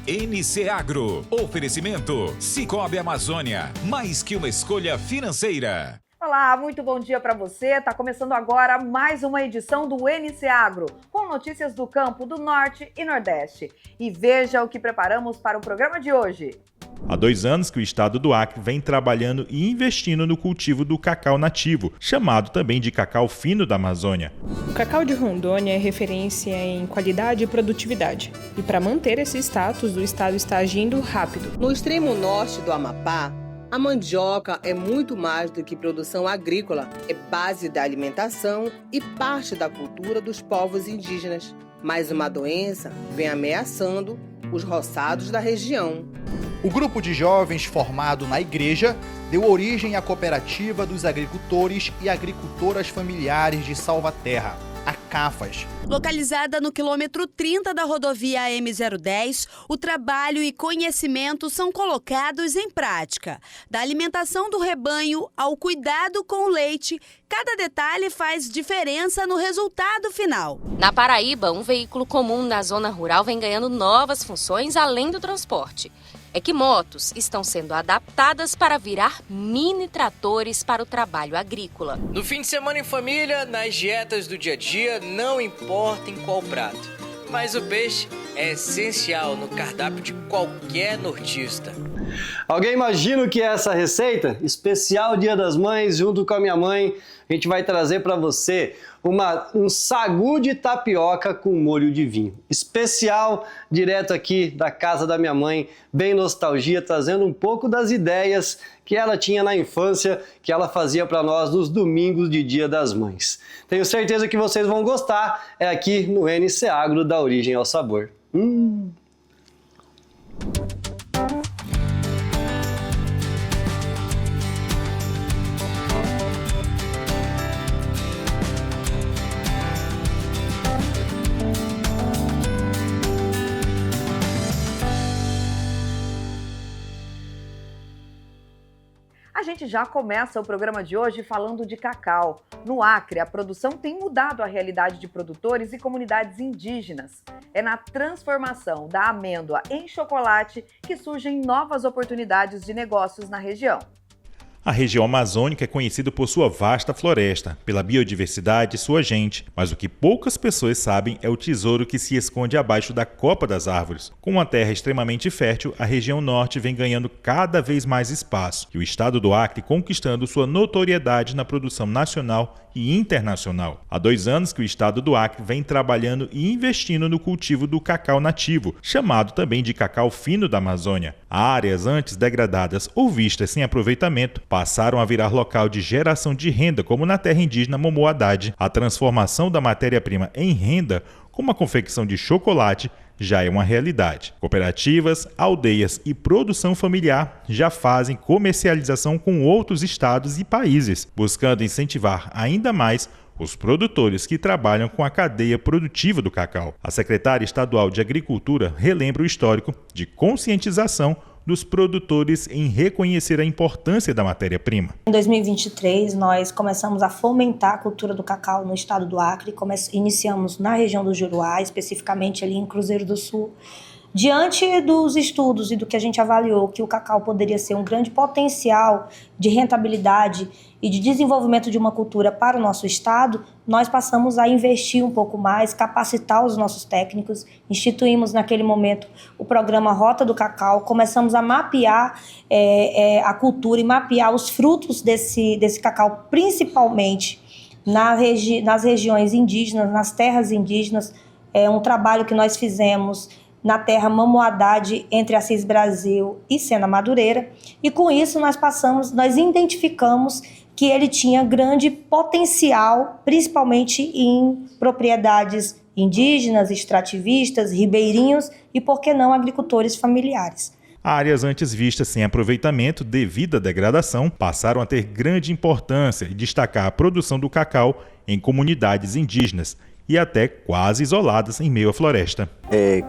NC Agro. Oferecimento Sicoob Amazônia. Mais que uma escolha financeira. Olá, muito bom dia para você. Está começando agora mais uma edição do NC Agro, com notícias do campo do Norte e Nordeste. E veja o que preparamos para o programa de hoje. Há 2 anos que o estado do Acre vem trabalhando e investindo no cultivo do cacau nativo, chamado também de cacau fino da Amazônia. O cacau de Rondônia é referência em qualidade e produtividade. E para manter esse status, o estado está agindo rápido. No extremo norte do Amapá, a mandioca é muito mais do que produção agrícola, é base da alimentação e parte da cultura dos povos indígenas. Mas uma doença vem ameaçando os roçados da região. O grupo de jovens formado na igreja deu origem à cooperativa dos agricultores e agricultoras familiares de Salvaterra, a CAFAS. Localizada no quilômetro 30 da rodovia M010, o trabalho e conhecimento são colocados em prática. Da alimentação do rebanho ao cuidado com o leite, cada detalhe faz diferença no resultado final. Na Paraíba, um veículo comum na zona rural vem ganhando novas funções além do transporte. Equimotos estão sendo adaptadas para virar mini tratores para o trabalho agrícola. No fim de semana em família, nas dietas do dia a dia, não importa em qual prato. Mas o peixe é essencial no cardápio de qualquer nortista. Alguém imagina o que é essa receita? Especial Dia das Mães, junto com a minha mãe, a gente vai trazer para você um sagu de tapioca com molho de vinho. Especial, direto aqui da casa da minha mãe, bem nostalgia, trazendo um pouco das ideias que ela tinha na infância, que ela fazia para nós nos domingos de Dia das Mães. Tenho certeza que vocês vão gostar, é aqui no NC Agro, da origem ao sabor. A gente já começa o programa de hoje falando de cacau. No Acre, a produção tem mudado a realidade de produtores e comunidades indígenas. É na transformação da amêndoa em chocolate que surgem novas oportunidades de negócios na região. A região amazônica é conhecida por sua vasta floresta, pela biodiversidade e sua gente, mas o que poucas pessoas sabem é o tesouro que se esconde abaixo da copa das árvores. Com uma terra extremamente fértil, a região norte vem ganhando cada vez mais espaço e o estado do Acre conquistando sua notoriedade na produção nacional e internacional. Há 2 anos que o estado do Acre vem trabalhando e investindo no cultivo do cacau nativo, chamado também de cacau fino da Amazônia. Áreas antes degradadas ou vistas sem aproveitamento passaram a virar local de geração de renda, como na terra indígena Momo Haddad. A transformação da matéria-prima em renda, como a confecção de chocolate, já é uma realidade. Cooperativas, aldeias e produção familiar já fazem comercialização com outros estados e países, buscando incentivar ainda mais os produtores que trabalham com a cadeia produtiva do cacau. A secretária estadual de Agricultura relembra o histórico de conscientização dos produtores em reconhecer a importância da matéria-prima. Em 2023, nós começamos a fomentar a cultura do cacau no estado do Acre. Iniciamos na região do Juruá, especificamente ali em Cruzeiro do Sul. Diante dos estudos e do que a gente avaliou que o cacau poderia ser um grande potencial de rentabilidade e de desenvolvimento de uma cultura para o nosso estado, nós passamos a investir um pouco mais, capacitar os nossos técnicos, instituímos naquele momento o programa Rota do Cacau, começamos a mapear a cultura e mapear os frutos desse cacau, principalmente nas regiões indígenas, nas terras indígenas. É um trabalho que nós fizemos na terra Momo Haddad, entre Assis Brasil e Sena Madureira, e com isso nós identificamos que ele tinha grande potencial, principalmente em propriedades indígenas, extrativistas, ribeirinhos e, por que não, agricultores familiares. Áreas antes vistas sem aproveitamento devido à degradação passaram a ter grande importância e destacar a produção do cacau em comunidades indígenas e até quase isoladas em meio à floresta.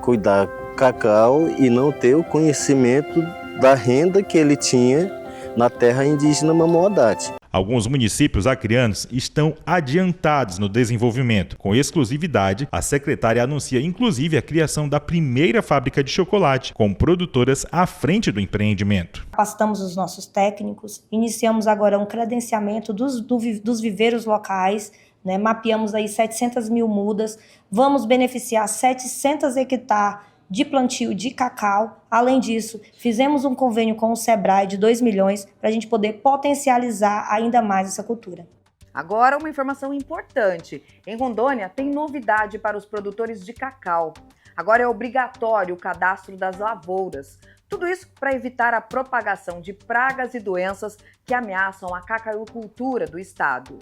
Cuidar do cacau e não ter o conhecimento da renda que ele tinha na terra indígena Momo Haddad. Alguns municípios acreanos estão adiantados no desenvolvimento. Com exclusividade, a secretária anuncia inclusive a criação da primeira fábrica de chocolate, com produtoras à frente do empreendimento. Capacitamos os nossos técnicos, iniciamos agora um credenciamento dos viveiros locais, né? Mapeamos aí 700 mil mudas, vamos beneficiar 700 hectares de plantio de cacau. Além disso, fizemos um convênio com o Sebrae de 2 milhões para a gente poder potencializar ainda mais essa cultura. Agora, uma informação importante. Em Rondônia, tem novidade para os produtores de cacau. Agora é obrigatório o cadastro das lavouras. Tudo isso para evitar a propagação de pragas e doenças que ameaçam a cacauicultura do estado.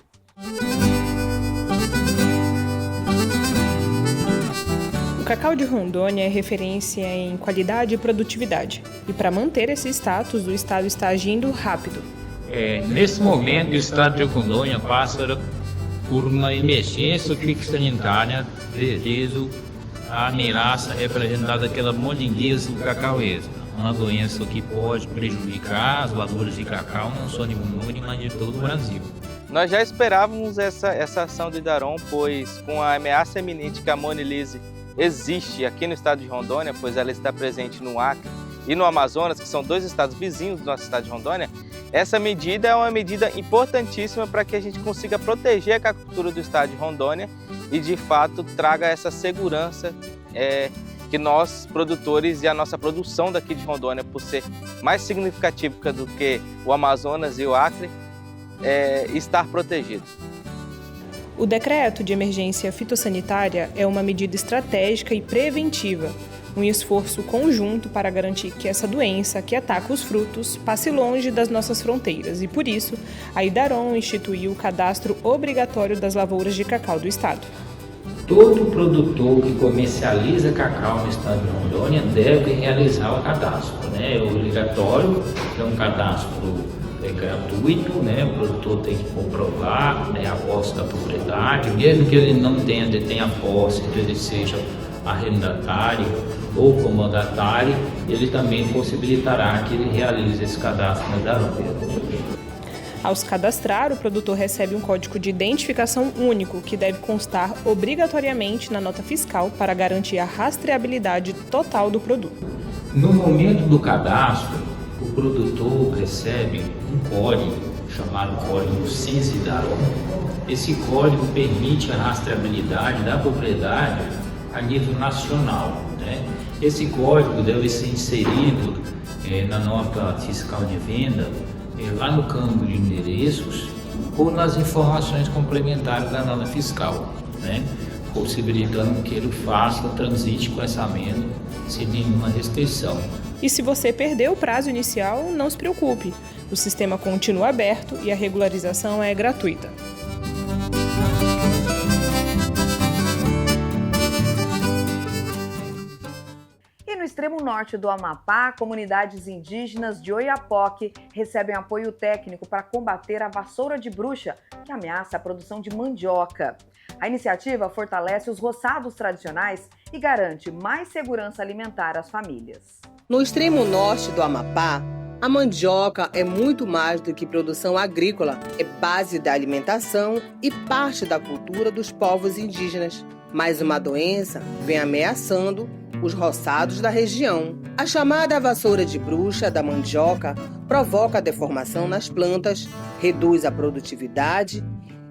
O cacau de Rondônia é referência em qualidade e produtividade. E para manter esse status, o estado está agindo rápido. Nesse momento, o estado de Rondônia passa por uma emergência sanitária devido à ameaça representada pela molindez do cacaueiro. Uma doença que pode prejudicar as lavouras de cacau, não só de Rondônia, mas de todo o Brasil. Nós já esperávamos essa ação do IDARON, pois com a ameaça iminente que a monilise existe aqui no estado de Rondônia, pois ela está presente no Acre e no Amazonas, que são 2 estados vizinhos do nosso estado de Rondônia, essa medida é uma medida importantíssima para que a gente consiga proteger a cacauicultura do estado de Rondônia e, de fato, traga essa segurança que nós, produtores, e a nossa produção daqui de Rondônia, por ser mais significativa do que o Amazonas e o Acre, estar protegido. O decreto de emergência fitossanitária é uma medida estratégica e preventiva, um esforço conjunto para garantir que essa doença que ataca os frutos passe longe das nossas fronteiras e, por isso, a IDARON instituiu o cadastro obrigatório das lavouras de cacau do estado. Todo produtor que comercializa cacau no estado de Rondônia deve realizar o cadastro. É obrigatório, é um cadastro gratuito, o produtor tem que comprovar a posse da propriedade, mesmo que ele não detenha a posse, que ele seja arrendatário ou comodatário, ele também possibilitará que ele realize esse cadastro na IDARON. Ao se cadastrar, o produtor recebe um código de identificação único que deve constar obrigatoriamente na nota fiscal para garantir a rastreabilidade total do produto. No momento do cadastro, o produtor recebe um código chamado código CENSE-IDARON. Esse código permite a rastreabilidade da propriedade a nível nacional. Esse código deve ser inserido na nota fiscal de venda, lá no campo de endereços ou nas informações complementares da nota fiscal, possibilitando que ele transite com essa amenda sem nenhuma restrição. E se você perdeu o prazo inicial, não se preocupe. O sistema continua aberto e a regularização é gratuita. E no extremo norte do Amapá, comunidades indígenas de Oiapoque recebem apoio técnico para combater a vassoura de bruxa, que ameaça a produção de mandioca. A iniciativa fortalece os roçados tradicionais e garante mais segurança alimentar às famílias. No extremo norte do Amapá, a mandioca é muito mais do que produção agrícola, é base da alimentação e parte da cultura dos povos indígenas. Mas uma doença vem ameaçando os roçados da região. A chamada vassoura de bruxa da mandioca provoca a deformação nas plantas, reduz a produtividade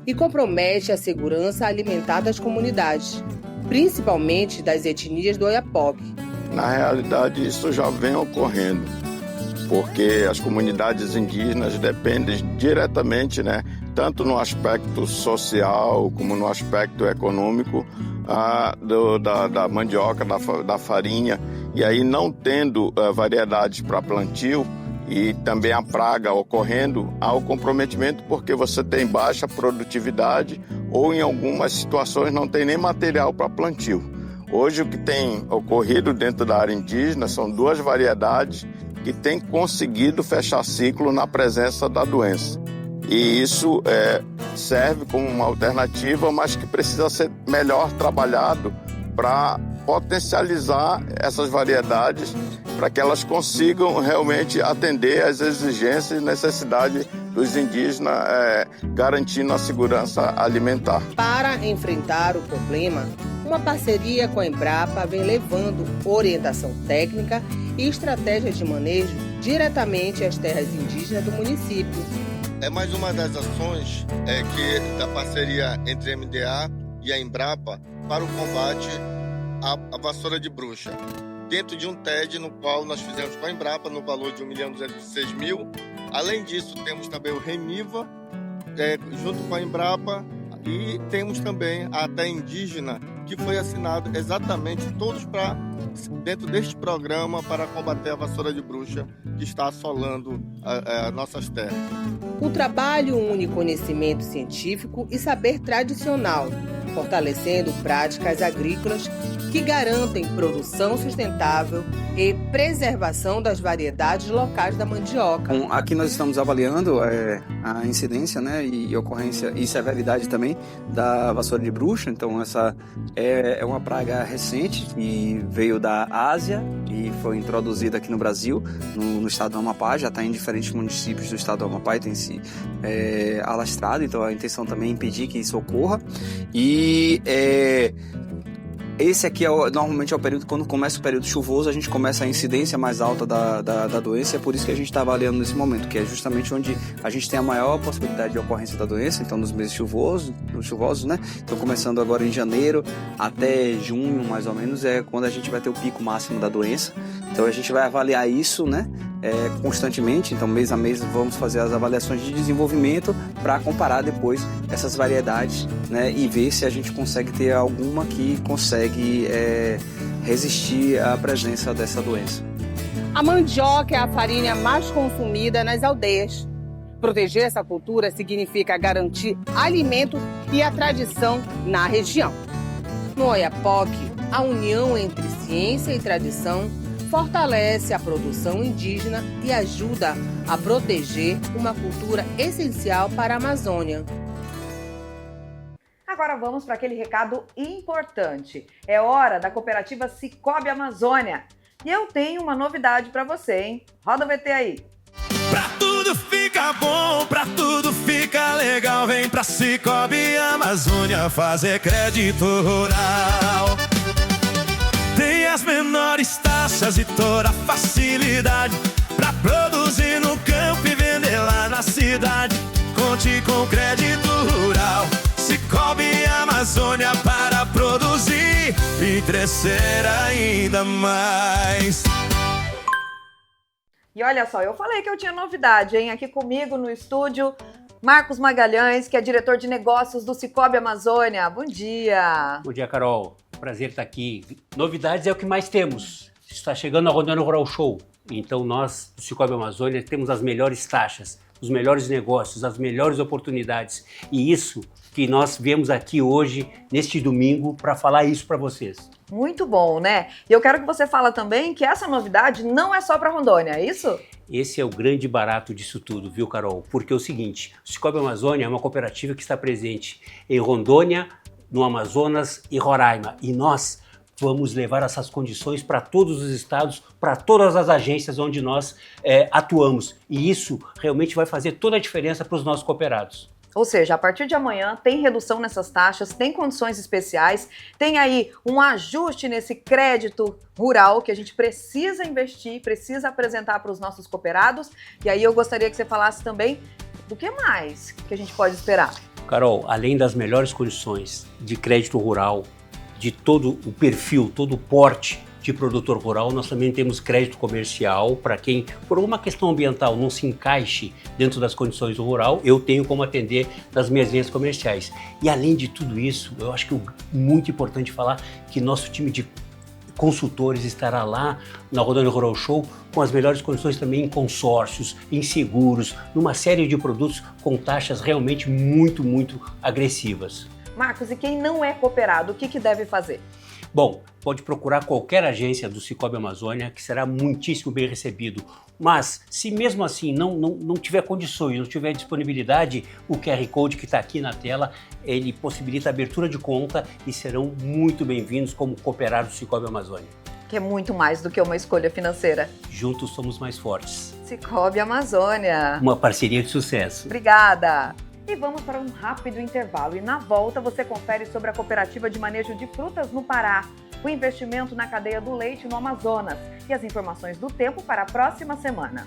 e compromete a segurança alimentar das comunidades, principalmente das etnias do Oiapoque. Na realidade, isso já vem ocorrendo, porque as comunidades indígenas dependem diretamente, tanto no aspecto social como no aspecto econômico, da mandioca, da farinha, e aí não tendo variedades para plantio e também a praga ocorrendo, há o comprometimento porque você tem baixa produtividade ou em algumas situações não tem nem material para plantio. Hoje o que tem ocorrido dentro da área indígena são 2 variedades que têm conseguido fechar ciclo na presença da doença. E isso serve como uma alternativa, mas que precisa ser melhor trabalhado para potencializar essas variedades para que elas consigam realmente atender às exigências e necessidades dos indígenas, garantindo a segurança alimentar. Para enfrentar o problema, uma parceria com a Embrapa vem levando orientação técnica e estratégias de manejo diretamente às terras indígenas do município. É mais uma das ações da parceria entre a MDA e a Embrapa para o combate à vassoura de bruxa, dentro de um TED no qual nós fizemos com a Embrapa no valor de R$1.206.000. Além disso, temos também o Reniva, junto com a Embrapa, e temos também a Terra Indígena, que foi assinado exatamente todos dentro deste programa para combater a vassoura de bruxa que está assolando nossas terras. O trabalho une conhecimento científico e saber tradicional, fortalecendo práticas agrícolas que garantem produção sustentável e preservação das variedades locais da mandioca. Bom, aqui nós estamos avaliando a incidência, né, e ocorrência e severidade também da vassoura de bruxa. Então essa é uma praga recente que veio da Ásia e foi introduzida aqui no Brasil, no estado do Amapá. Já está em diferentes municípios do estado do Amapá e tem se alastrado. Então a intenção também é impedir que isso ocorra. E esse aqui normalmente é o período, quando começa o período chuvoso, a gente começa a incidência mais alta da doença. É por isso que a gente está avaliando nesse momento, que é justamente onde a gente tem a maior possibilidade de ocorrência da doença, então nos meses chuvosos, né? Então começando agora em janeiro até junho, mais ou menos, é quando a gente vai ter o pico máximo da doença. Então a gente vai avaliar isso, né? Constantemente, então mês a mês vamos fazer as avaliações de desenvolvimento para comparar depois essas variedades, né, e ver se a gente consegue ter alguma que consegue resistir à presença dessa doença. A mandioca é a farinha mais consumida nas aldeias. Proteger essa cultura significa garantir alimento e a tradição na região. No Oiapoque, a união entre ciência e tradição fortalece a produção indígena e ajuda a proteger uma cultura essencial para a Amazônia. Agora vamos para aquele recado importante. É hora da cooperativa Sicoob Amazônia. E eu tenho uma novidade para você, hein? Roda o VT aí. Pra tudo fica bom, pra tudo fica legal, vem pra Sicoob Amazônia fazer crédito rural. Tem as menores taxas e toda a facilidade pra produzir no campo e vender lá na cidade. Conte com crédito rural, Sicoob Amazônia para produzir e crescer ainda mais. E olha só, eu falei que eu tinha novidade, hein? Aqui comigo no estúdio, Marcos Magalhães, que é diretor de negócios do Sicoob Amazônia. Bom dia! Bom dia, Carol. Prazer estar aqui. Novidades é o que mais temos. Está chegando a Rondônia Rural Show. Então nós, do Sicoob Amazônia, temos as melhores taxas, os melhores negócios, as melhores oportunidades. E isso que nós viemos aqui hoje, neste domingo, para falar isso para vocês. Muito bom, né? E eu quero que você fale também que essa novidade não é só para Rondônia, é isso? Esse é o grande barato disso tudo, viu, Carol? Porque é o seguinte, o Sicoob Amazônia é uma cooperativa que está presente em Rondônia, no Amazonas e Roraima. E nós vamos levar essas condições para todos os estados, para todas as agências onde nós atuamos. E isso realmente vai fazer toda a diferença para os nossos cooperados. Ou seja, a partir de amanhã tem redução nessas taxas, tem condições especiais, tem aí um ajuste nesse crédito rural que a gente precisa investir, precisa apresentar para os nossos cooperados. E aí eu gostaria que você falasse também do que mais que a gente pode esperar. Carol, além das melhores condições de crédito rural, de todo o perfil, todo o porte de produtor rural, nós também temos crédito comercial para quem, por uma questão ambiental, não se encaixe dentro das condições do rural, eu tenho como atender nas minhas linhas comerciais. E além de tudo isso, eu acho que é muito importante falar que nosso time de consultores estará lá na Rondônia Rural Show com as melhores condições também em consórcios, em seguros, numa série de produtos com taxas realmente muito, muito agressivas. Marcos, e quem não é cooperado, o que deve fazer? Bom, pode procurar qualquer agência do Sicoob Amazônia, que será muitíssimo bem recebido. Mas se mesmo assim não tiver condições, não tiver disponibilidade, o QR Code que está aqui na tela, ele possibilita a abertura de conta e serão muito bem-vindos como cooperados do Cicobi Amazônia. Que é muito mais do que uma escolha financeira. Juntos somos mais fortes. Cicobi Amazônia. Uma parceria de sucesso. Obrigada. E vamos para um rápido intervalo. E na volta você confere sobre a cooperativa de manejo de frutas no Pará, o investimento na cadeia do leite no Amazonas e as informações do tempo para a próxima semana.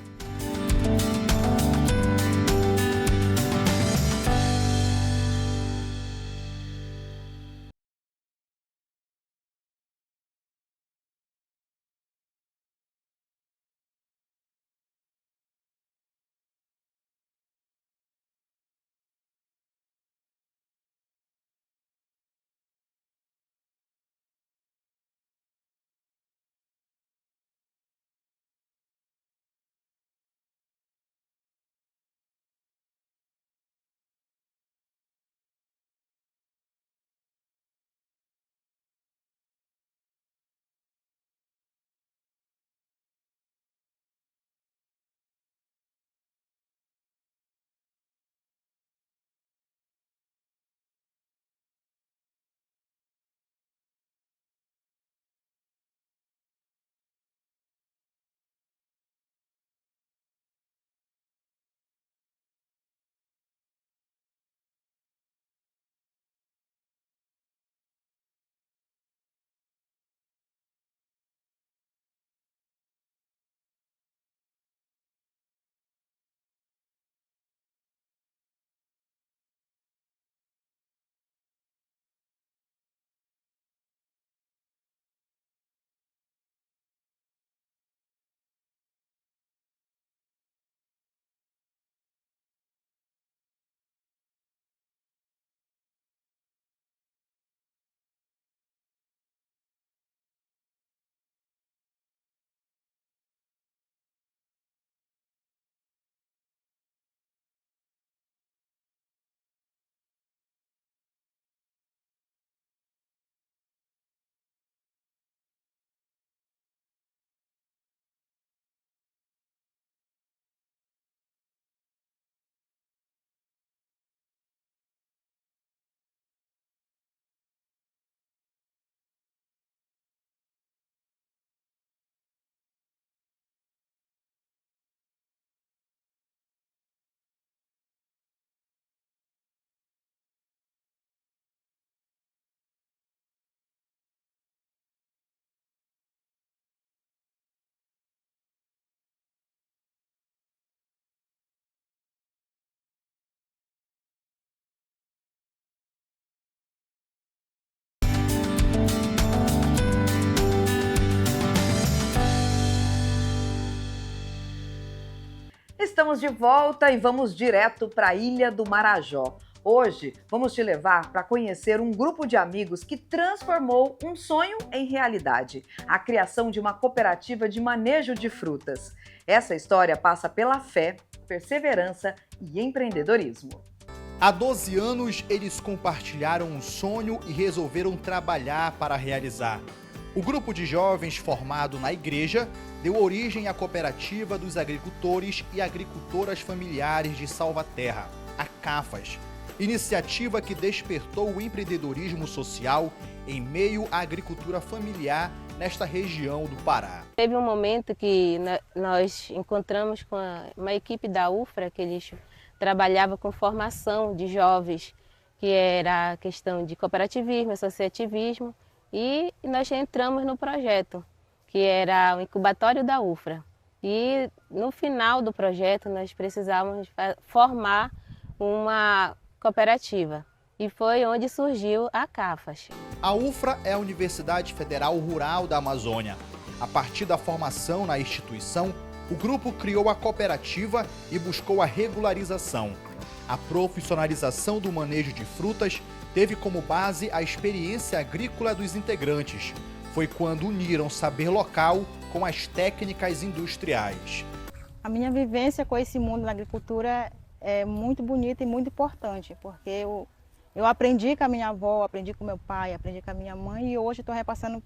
Estamos de volta e vamos direto para a Ilha do Marajó. Hoje, vamos te levar para conhecer um grupo de amigos que transformou um sonho em realidade, a criação de uma cooperativa de manejo de frutas. Essa história passa pela fé, perseverança e empreendedorismo. Há 12 anos, eles compartilharam um sonho e resolveram trabalhar para realizar. O grupo de jovens formado na igreja deu origem à Cooperativa dos Agricultores e Agricultoras Familiares de Salvaterra, a CAFAS, iniciativa que despertou o empreendedorismo social em meio à agricultura familiar nesta região do Pará. Teve um momento que nós encontramos com uma equipe da UFRA, que eles trabalhavam com formação de jovens, que era a questão de cooperativismo, associativismo, e nós entramos no projeto, que era o incubatório da UFRA. E no final do projeto nós precisávamos formar uma cooperativa. E foi onde surgiu a CAFAS. A UFRA é a Universidade Federal Rural da Amazônia. A partir da formação na instituição, o grupo criou a cooperativa e buscou a regularização. A profissionalização do manejo de frutas teve como base a experiência agrícola dos integrantes. Foi quando uniram saber local com as técnicas industriais. A minha vivência com esse mundo da agricultura é muito bonita e muito importante, porque eu aprendi com a minha avó, aprendi com meu pai, aprendi com a minha mãe e hoje estou repassando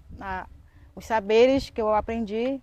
os saberes que eu aprendi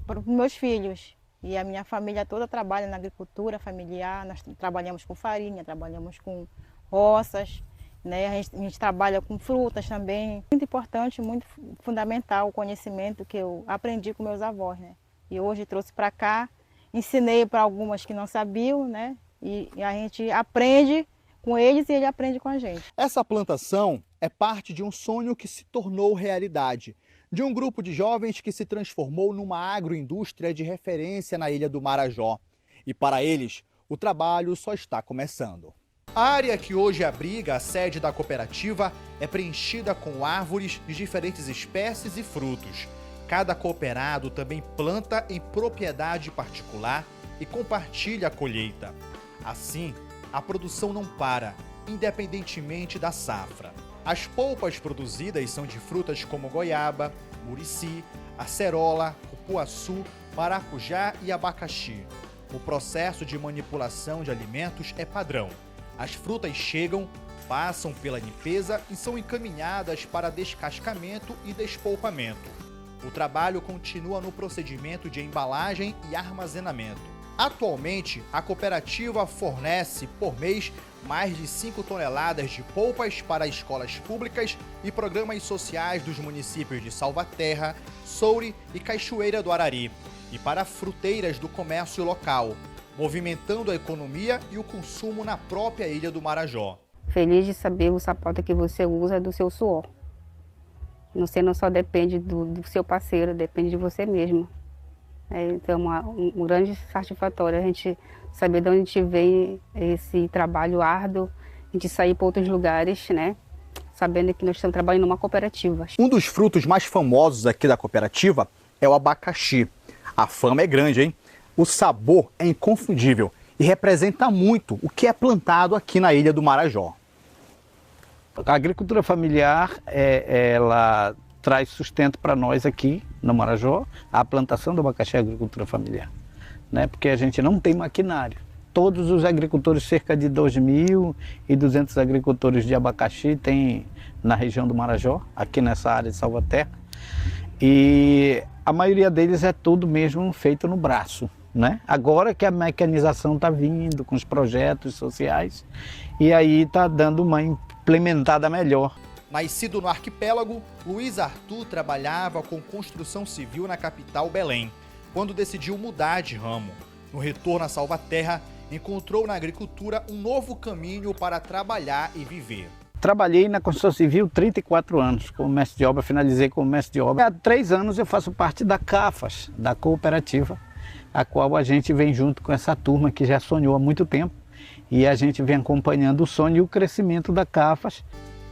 para os meus filhos. E a minha família toda trabalha na agricultura familiar, nós trabalhamos com farinha, trabalhamos com roças, né? A gente trabalha com frutas também. Muito importante, muito fundamental o conhecimento que eu aprendi com meus avós, né? E hoje trouxe para cá, ensinei para algumas que não sabiam, né? E a gente aprende com eles e ele aprende com a gente. Essa plantação é parte de um sonho que se tornou realidade, de um grupo de jovens que se transformou numa agroindústria de referência na Ilha do Marajó. E para eles, o trabalho só está começando. A área que hoje abriga a sede da cooperativa é preenchida com árvores de diferentes espécies e frutos. Cada cooperado também planta em propriedade particular e compartilha a colheita. Assim, a produção não para, independentemente da safra. As polpas produzidas são de frutas como goiaba, murici, acerola, cupuaçu, maracujá e abacaxi. O processo de manipulação de alimentos é padrão. As frutas chegam, passam pela limpeza e são encaminhadas para descascamento e despolpamento. O trabalho continua no procedimento de embalagem e armazenamento. Atualmente, a cooperativa fornece, por mês, mais de 5 toneladas de polpas para escolas públicas e programas sociais dos municípios de Salvaterra, Soure e Cachoeira do Arari, e para fruteiras do comércio local, movimentando a economia e o consumo na própria Ilha do Marajó. Feliz de saber o sapato que você usa é do seu suor. Você não só depende do seu parceiro, depende de você mesmo. Então, um grande satisfatório a gente saber de onde a gente vem esse trabalho árduo, a gente sair para outros lugares, né? Sabendo que nós estamos trabalhando numa cooperativa. Um dos frutos mais famosos aqui da cooperativa é o abacaxi. A fama é grande, hein? O sabor é inconfundível e representa muito o que é plantado aqui na Ilha do Marajó. A agricultura familiar, ela traz sustento para nós aqui no Marajó. A plantação do abacaxi é agricultura familiar, né? Porque a gente não tem maquinário. Todos os agricultores, cerca de 2.200 agricultores de abacaxi tem na região do Marajó, aqui nessa área de Salvaterra. E a maioria deles é tudo mesmo feito no braço, né? Agora que a mecanização está vindo com os projetos sociais e aí está dando uma implementada melhor. Nascido no arquipélago, Luiz Arthur trabalhava com construção civil na capital Belém. Quando decidiu mudar de ramo, no retorno a Salvaterra, encontrou na agricultura um novo caminho para trabalhar e viver. Trabalhei na construção civil 34 anos como mestre de obra, finalizei como mestre de obra. Há 3 anos eu faço parte da CAFAS, da cooperativa, a qual a gente vem junto com essa turma que já sonhou há muito tempo e a gente vem acompanhando o sonho e o crescimento da CAFAS.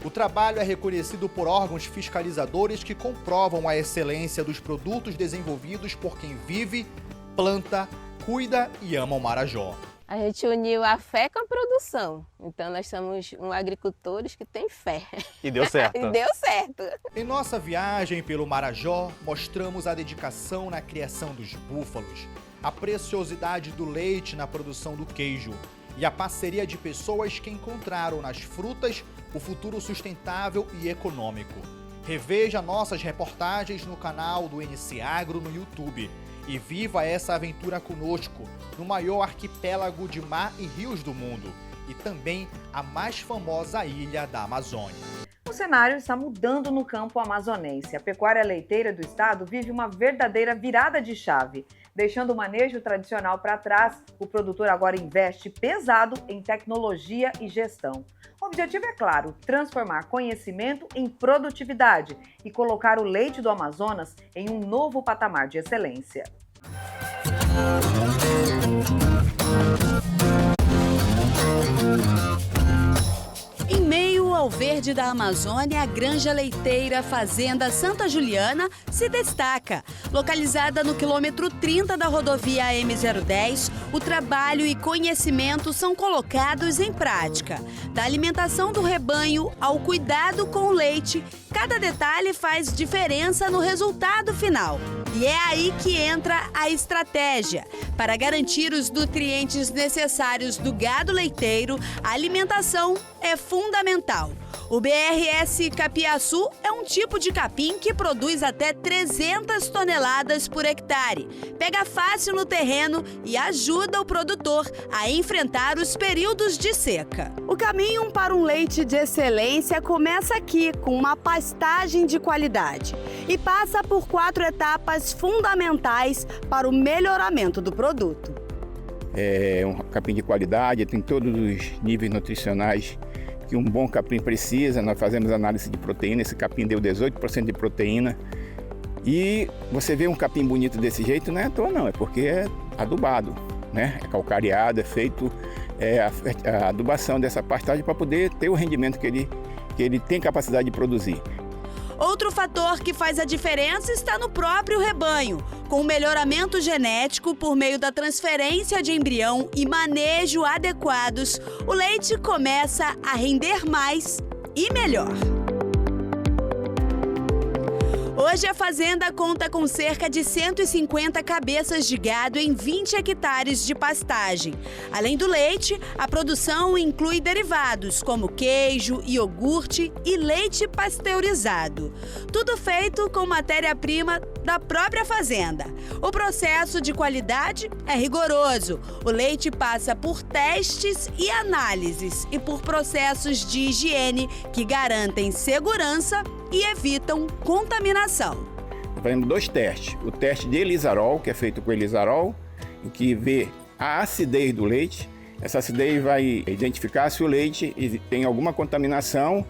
O trabalho é reconhecido por órgãos fiscalizadores que comprovam a excelência dos produtos desenvolvidos por quem vive, planta, cuida e ama o Marajó. A gente uniu a fé com a produção. Então nós somos agricultores que têm fé. E deu certo. E deu certo. Em nossa viagem pelo Marajó, mostramos a dedicação na criação dos búfalos, a preciosidade do leite na produção do queijo e a parceria de pessoas que encontraram nas frutas o futuro sustentável e econômico. Reveja nossas reportagens no canal do NC Agro no YouTube e viva essa aventura conosco no maior arquipélago de mar e rios do mundo e também a mais famosa ilha da Amazônia. O cenário está mudando no campo amazonense. A pecuária leiteira do estado vive uma verdadeira virada de chave. Deixando o manejo tradicional para trás, o produtor agora investe pesado em tecnologia e gestão. O objetivo é claro, transformar conhecimento em produtividade e colocar o leite do Amazonas em um novo patamar de excelência. Em meio ao verde da Amazônia, a Granja Leiteira Fazenda Santa Juliana se destaca. Localizada no quilômetro 30 da rodovia AM010, o trabalho e conhecimento são colocados em prática. Da alimentação do rebanho ao cuidado com o leite, cada detalhe faz diferença no resultado final. E é aí que entra a estratégia. Para garantir os nutrientes necessários do gado leiteiro, a alimentação é fundamental. O BRS Capiaçu é um tipo de capim que produz até 300 toneladas por hectare. Pega fácil no terreno e ajuda o produtor a enfrentar os períodos de seca. O caminho para um leite de excelência começa aqui, com uma pastagem de qualidade, e passa por 4 etapas fundamentais para o melhoramento do produto. É um capim de qualidade, tem todos os níveis nutricionais que um bom capim precisa. Nós fazemos análise de proteína, esse capim deu 18% de proteína. E você vê um capim bonito desse jeito, não é à toa não, é porque é adubado, né? É calcareado, é feito a adubação dessa pastagem para poder ter o rendimento que ele tem capacidade de produzir. Outro fator que faz a diferença está no próprio rebanho. Com o melhoramento genético por meio da transferência de embrião e manejo adequados, o leite começa a render mais e melhor. Hoje a fazenda conta com cerca de 150 cabeças de gado em 20 hectares de pastagem. Além do leite, a produção inclui derivados como queijo, iogurte e leite pasteurizado. Tudo feito com matéria-prima da própria fazenda. O processo de qualidade é rigoroso. O leite passa por testes e análises e por processos de higiene que garantem segurança e evitam contaminação. Fazemos 2 testes. O teste de Elisarol, que é feito com Elisarol, em que vê a acidez do leite. Essa acidez vai identificar se o leite tem alguma contaminação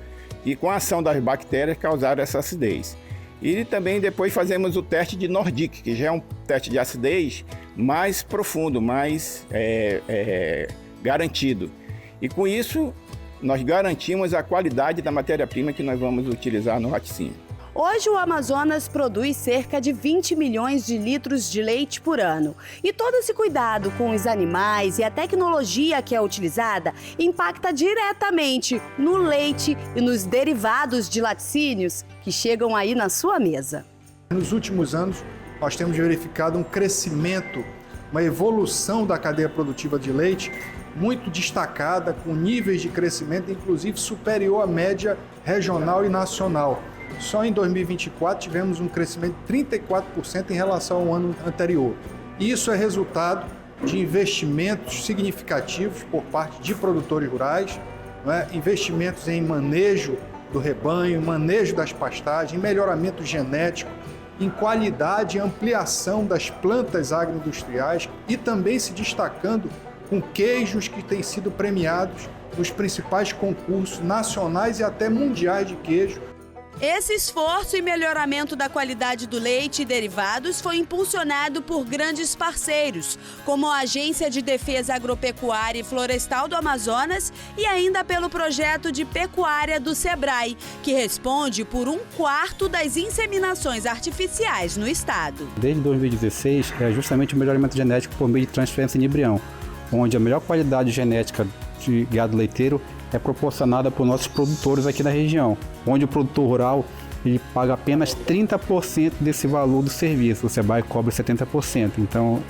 e com a ação das bactérias causaram essa acidez. E também depois fazemos o teste de Nordic, que já é um teste de acidez mais profundo, mais garantido. E com isso, nós garantimos a qualidade da matéria-prima que nós vamos utilizar no laticínio. Hoje o Amazonas produz cerca de 20 milhões de litros de leite por ano. E todo esse cuidado com os animais e a tecnologia que é utilizada impacta diretamente no leite e nos derivados de laticínios que chegam aí na sua mesa. Nos últimos anos, nós temos verificado um crescimento, uma evolução da cadeia produtiva de leite muito destacada, com níveis de crescimento inclusive superior à média regional e nacional. Só em 2024 tivemos um crescimento de 34% em relação ao ano anterior. Isso é resultado de investimentos significativos por parte de produtores rurais, investimentos em manejo do rebanho, manejo das pastagens, melhoramento genético, em qualidade e ampliação das plantas agroindustriais e também se destacando com queijos que têm sido premiados nos principais concursos nacionais e até mundiais de queijo. Esse esforço e melhoramento da qualidade do leite e derivados foi impulsionado por grandes parceiros, como a Agência de Defesa Agropecuária e Florestal do Amazonas e ainda pelo projeto de pecuária do Sebrae, que responde por 1/4 das inseminações artificiais no estado. Desde 2016, é justamente o melhoramento genético por meio de transferência de embrião, onde a melhor qualidade genética de gado leiteiro é proporcionada por nossos produtores aqui na região, onde o produtor rural ele paga apenas 30% desse valor do serviço, o Sebrae cobra 70%. Então,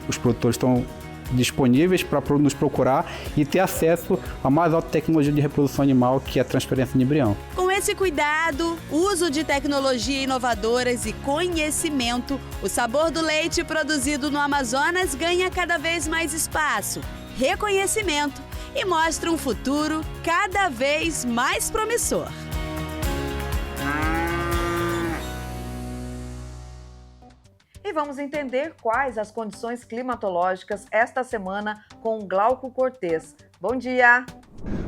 os produtores estão disponíveis para nos procurar e ter acesso à mais alta tecnologia de reprodução animal, que é a transferência de embrião. Com esse cuidado, uso de tecnologia inovadoras e conhecimento, o sabor do leite produzido no Amazonas ganha cada vez mais espaço, reconhecimento e mostra um futuro cada vez mais promissor. E vamos entender quais as condições climatológicas esta semana com Glauco Cortez. Bom dia!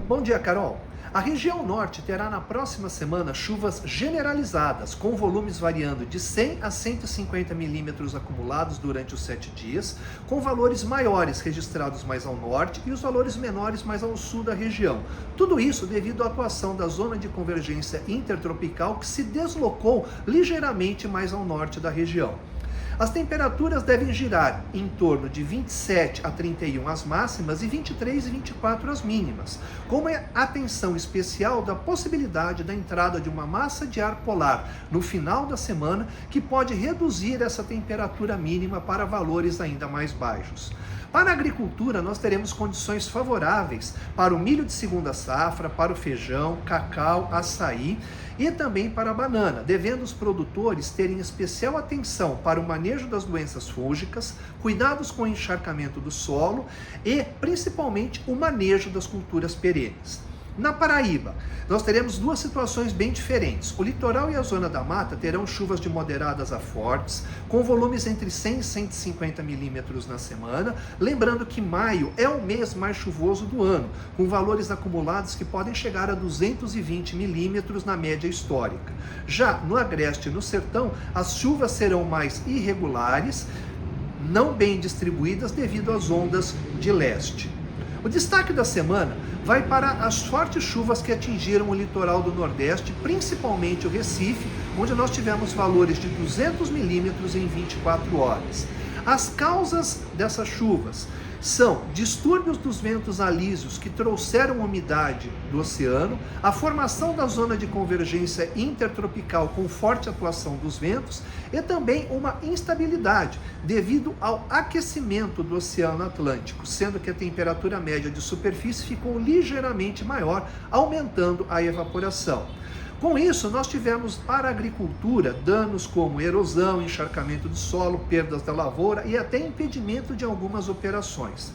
Bom dia, Carol! A região norte terá na próxima semana chuvas generalizadas, com volumes variando de 100 a 150 milímetros acumulados durante os 7 dias, com valores maiores registrados mais ao norte e os valores menores mais ao sul da região. Tudo isso devido à atuação da zona de convergência intertropical que se deslocou ligeiramente mais ao norte da região. As temperaturas devem girar em torno de 27 a 31 as máximas e 23 e 24 as mínimas, com uma atenção especial da possibilidade da entrada de uma massa de ar polar no final da semana, que pode reduzir essa temperatura mínima para valores ainda mais baixos. Para a agricultura, nós teremos condições favoráveis para o milho de segunda safra, para o feijão, cacau, açaí e também para a banana, devendo os produtores terem especial atenção para o manejo das doenças fúngicas, cuidados com o encharcamento do solo e, principalmente, o manejo das culturas perenes. Na Paraíba, nós teremos duas situações bem diferentes. O litoral e a zona da mata terão chuvas de moderadas a fortes, com volumes entre 100 e 150 milímetros na semana. Lembrando que maio é o mês mais chuvoso do ano, com valores acumulados que podem chegar a 220 milímetros na média histórica. Já no agreste e no sertão, as chuvas serão mais irregulares, não bem distribuídas devido às ondas de leste. O destaque da semana vai para as fortes chuvas que atingiram o litoral do Nordeste, principalmente o Recife, onde nós tivemos valores de 200 milímetros em 24 horas. As causas dessas chuvas são distúrbios dos ventos alísios que trouxeram umidade do oceano, a formação da zona de convergência intertropical com forte atuação dos ventos e também uma instabilidade devido ao aquecimento do Oceano Atlântico, sendo que a temperatura média de superfície ficou ligeiramente maior, aumentando a evaporação. Com isso, nós tivemos para a agricultura danos como erosão, encharcamento do solo, perdas da lavoura e até impedimento de algumas operações.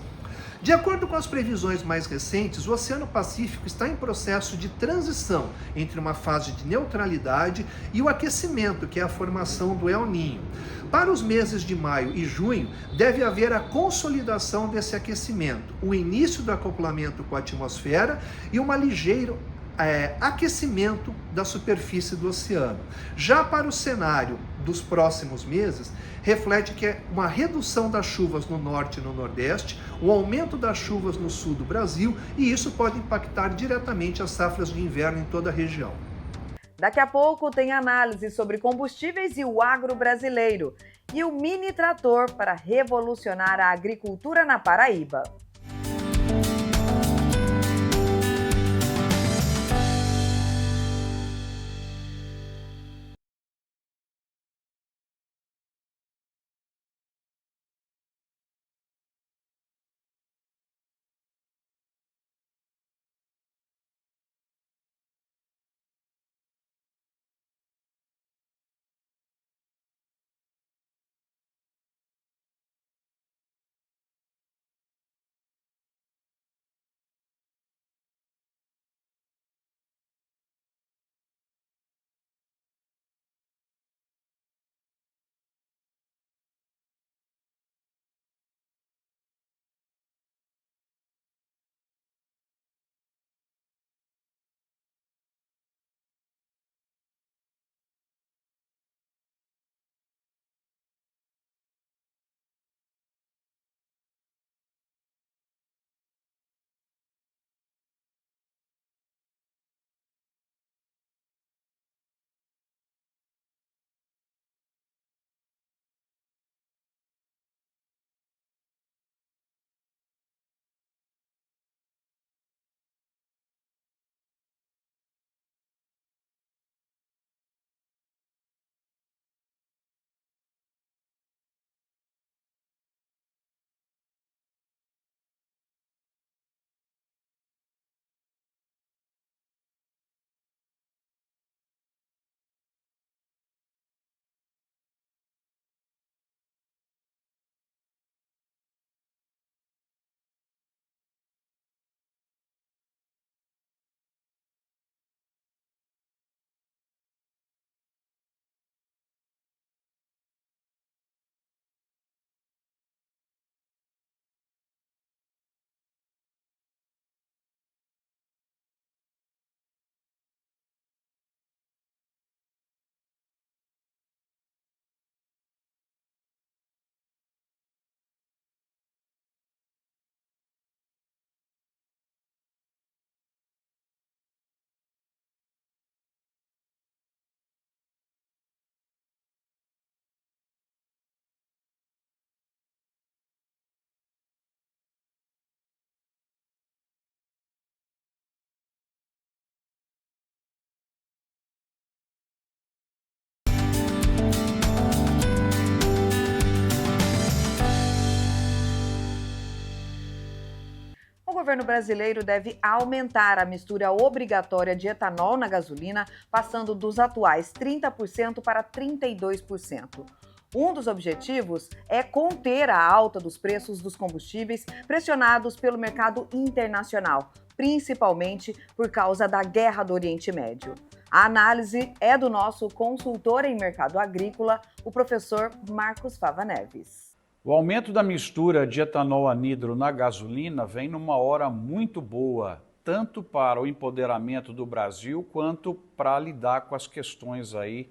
De acordo com as previsões mais recentes, o Oceano Pacífico está em processo de transição entre uma fase de neutralidade e o aquecimento, que é a formação do El Niño. Para os meses de maio e junho, deve haver a consolidação desse aquecimento, o início do acoplamento com a atmosfera e uma ligeiro aquecimento da superfície do oceano. Já para o cenário dos próximos meses, reflete que é uma redução das chuvas no norte e no nordeste, o aumento das chuvas no sul do Brasil, e isso pode impactar diretamente as safras de inverno em toda a região. Daqui a pouco tem análise sobre combustíveis e o agro brasileiro e o mini trator para revolucionar a agricultura na Paraíba. governo brasileiro deve aumentar a mistura obrigatória de etanol na gasolina, passando dos atuais 30% para 32%. Um dos objetivos é conter a alta dos preços dos combustíveis pressionados pelo mercado internacional, principalmente por causa da guerra do Oriente Médio. A análise é do nosso consultor em mercado agrícola, o professor Marcos Fava Neves. O aumento da mistura de etanol anidro na gasolina vem numa hora muito boa, tanto para o empoderamento do Brasil quanto para lidar com as questões aí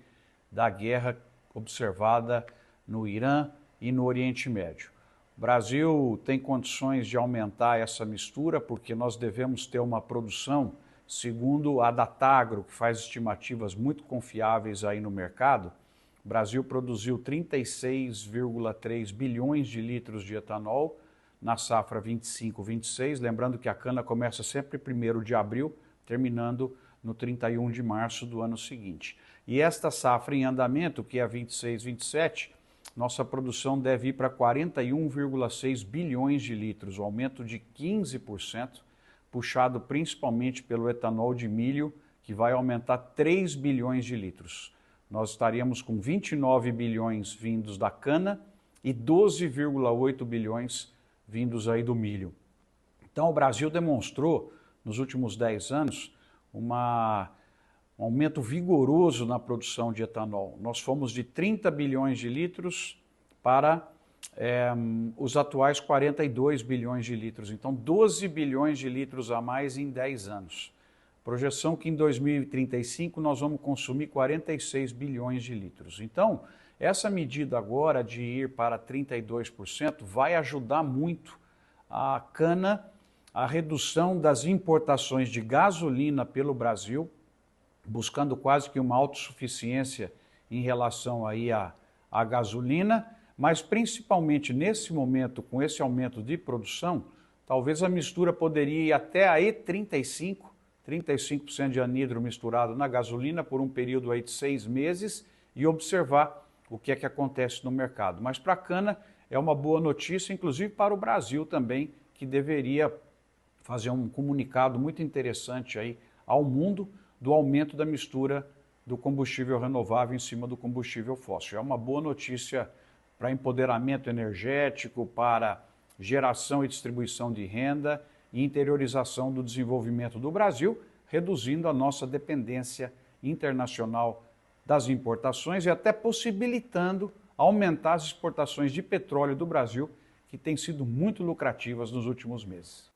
da guerra observada no Irã e no Oriente Médio. O Brasil tem condições de aumentar essa mistura porque nós devemos ter uma produção, segundo a Datagro, que faz estimativas muito confiáveis aí no mercado. O Brasil produziu 36,3 bilhões de litros de etanol na safra 25-26, lembrando que a cana começa sempre 1º de abril, terminando no 31 de março do ano seguinte. E esta safra em andamento, que é a 26-27, nossa produção deve ir para 41,6 bilhões de litros, um aumento de 15%, puxado principalmente pelo etanol de milho, que vai aumentar 3 bilhões de litros. Nós estaríamos com 29 bilhões vindos da cana e 12,8 bilhões vindos aí do milho. Então o Brasil demonstrou, nos últimos 10 anos, um aumento vigoroso na produção de etanol. Nós fomos de 30 bilhões de litros para os atuais 42 bilhões de litros. Então, 12 bilhões de litros a mais em 10 anos. Projeção que em 2035 nós vamos consumir 46 bilhões de litros. Então, essa medida agora de ir para 32% vai ajudar muito a cana, a redução das importações de gasolina pelo Brasil, buscando quase que uma autossuficiência em relação aí à gasolina, mas principalmente nesse momento, com esse aumento de produção, talvez a mistura poderia ir até a E35, 35% de anidro misturado na gasolina por um período aí de 6 meses e observar o que é que acontece no mercado. Mas para a cana é uma boa notícia, inclusive para o Brasil também, que deveria fazer um comunicado muito interessante aí ao mundo do aumento da mistura do combustível renovável em cima do combustível fóssil. É uma boa notícia para empoderamento energético, para geração e distribuição de renda e interiorização do desenvolvimento do Brasil, reduzindo a nossa dependência internacional das importações e até possibilitando aumentar as exportações de petróleo do Brasil, que têm sido muito lucrativas nos últimos meses.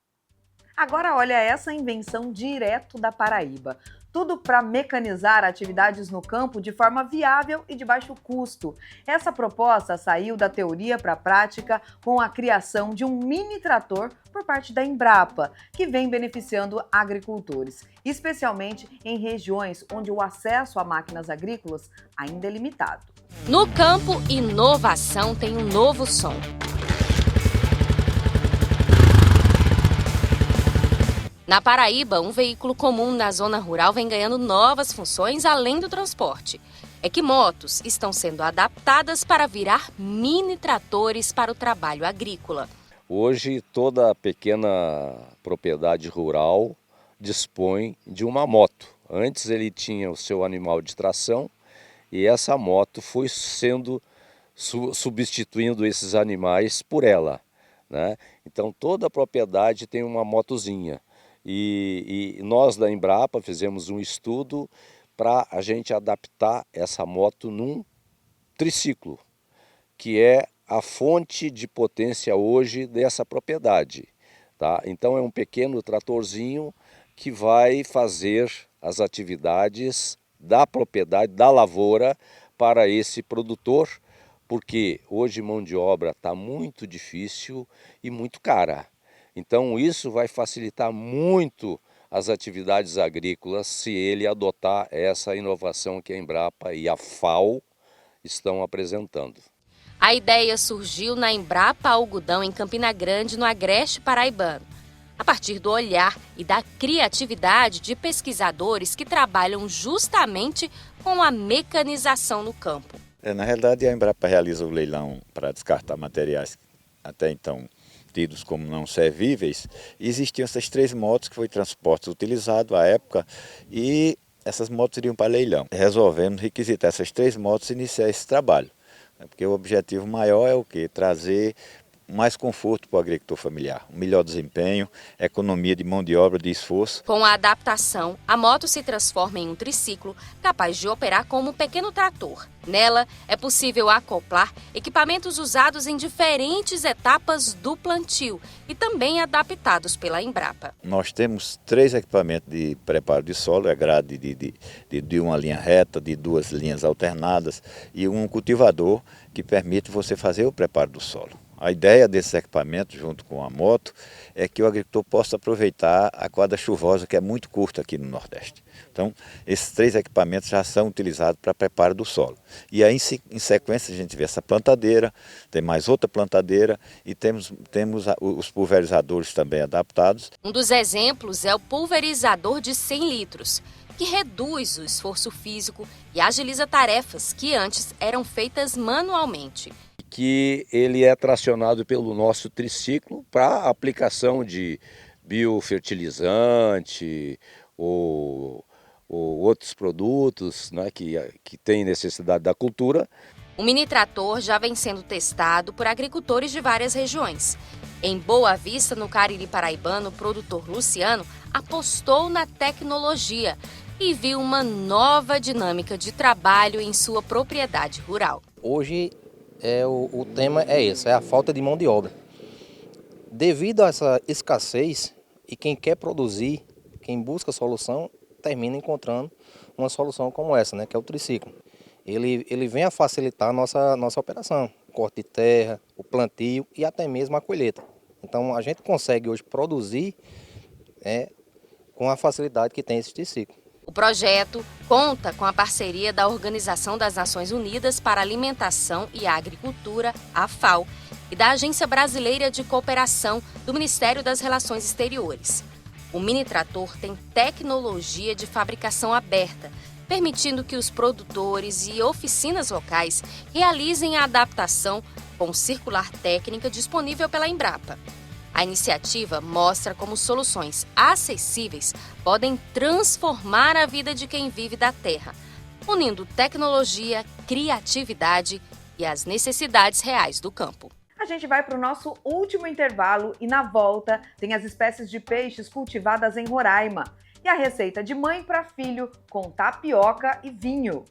Agora olha essa invenção direto da Paraíba. Tudo para mecanizar atividades no campo de forma viável e de baixo custo. Essa proposta saiu da teoria para a prática com a criação de um mini trator por parte da Embrapa, que vem beneficiando agricultores, especialmente em regiões onde o acesso a máquinas agrícolas ainda é limitado. No campo, inovação tem um novo som. Na Paraíba, um veículo comum na zona rural vem ganhando novas funções além do transporte. É que motos estão sendo adaptadas para virar mini tratores para o trabalho agrícola. Hoje, toda pequena propriedade rural dispõe de uma moto. Antes ele tinha o seu animal de tração e essa moto foi sendo substituindo esses animais por ela, né? Então toda propriedade tem uma motozinha. E nós da Embrapa fizemos um estudo para a gente adaptar essa moto num triciclo, que é a fonte de potência hoje dessa propriedade, tá? Então é um pequeno tratorzinho que vai fazer as atividades da propriedade, da lavoura, para esse produtor, porque hoje mão de obra está muito difícil e muito cara. Então isso vai facilitar muito as atividades agrícolas se ele adotar essa inovação que a Embrapa e a FAO estão apresentando. A ideia surgiu na Embrapa Algodão, em Campina Grande, no Agreste Paraibano, a partir do olhar e da criatividade de pesquisadores que trabalham justamente com a mecanização no campo. Na realidade, a Embrapa realiza o leilão para descartar materiais até então tidos como não servíveis, existiam essas 3 motos que foi transporte utilizado à época e essas motos iriam para leilão. Resolvemos requisitar essas 3 motos e iniciar esse trabalho, porque o objetivo maior é o quê? Trazer mais conforto para o agricultor familiar, um melhor desempenho, economia de mão de obra, de esforço. Com a adaptação, a moto se transforma em um triciclo capaz de operar como um pequeno trator. Nela, é possível acoplar equipamentos usados em diferentes etapas do plantio e também adaptados pela Embrapa. Nós temos 3 equipamentos de preparo de solo, a grade de uma linha reta, de 2 linhas alternadas e um cultivador que permite você fazer o preparo do solo. A ideia desses equipamentos, junto com a moto, é que o agricultor possa aproveitar a quadra chuvosa, que é muito curta aqui no Nordeste. Então, esses 3 equipamentos já são utilizados para preparo do solo. E aí, em sequência, a gente vê essa plantadeira, tem mais outra plantadeira e temos os pulverizadores também adaptados. Um dos exemplos é o pulverizador de 100 litros, que reduz o esforço físico e agiliza tarefas que antes eram feitas manualmente. Que ele é tracionado pelo nosso triciclo para aplicação de biofertilizante ou outros produtos, né, que têm necessidade da cultura. O mini trator já vem sendo testado por agricultores de várias regiões. Em Boa Vista, no Cariri paraibano, o produtor Luciano apostou na tecnologia e viu uma nova dinâmica de trabalho em sua propriedade rural. Hoje o tema é esse, é a falta de mão de obra. Devido a essa escassez, e quem quer produzir, quem busca solução, termina encontrando uma solução como essa, né, que é o triciclo. Ele vem a facilitar a nossa operação, o corte de terra, o plantio e até mesmo a colheita. Então a gente consegue hoje produzir com a facilidade que tem esse triciclo. O projeto conta com a parceria da Organização das Nações Unidas para a Alimentação e a Agricultura, a FAO, e da Agência Brasileira de Cooperação do Ministério das Relações Exteriores. O mini trator tem tecnologia de fabricação aberta, permitindo que os produtores e oficinas locais realizem a adaptação com circular técnica disponível pela Embrapa. A iniciativa mostra como soluções acessíveis podem transformar a vida de quem vive da terra, unindo tecnologia, criatividade e as necessidades reais do campo. A gente vai para o nosso último intervalo e na volta tem as espécies de peixes cultivadas em Roraima e a receita de mãe para filho com tapioca e vinho.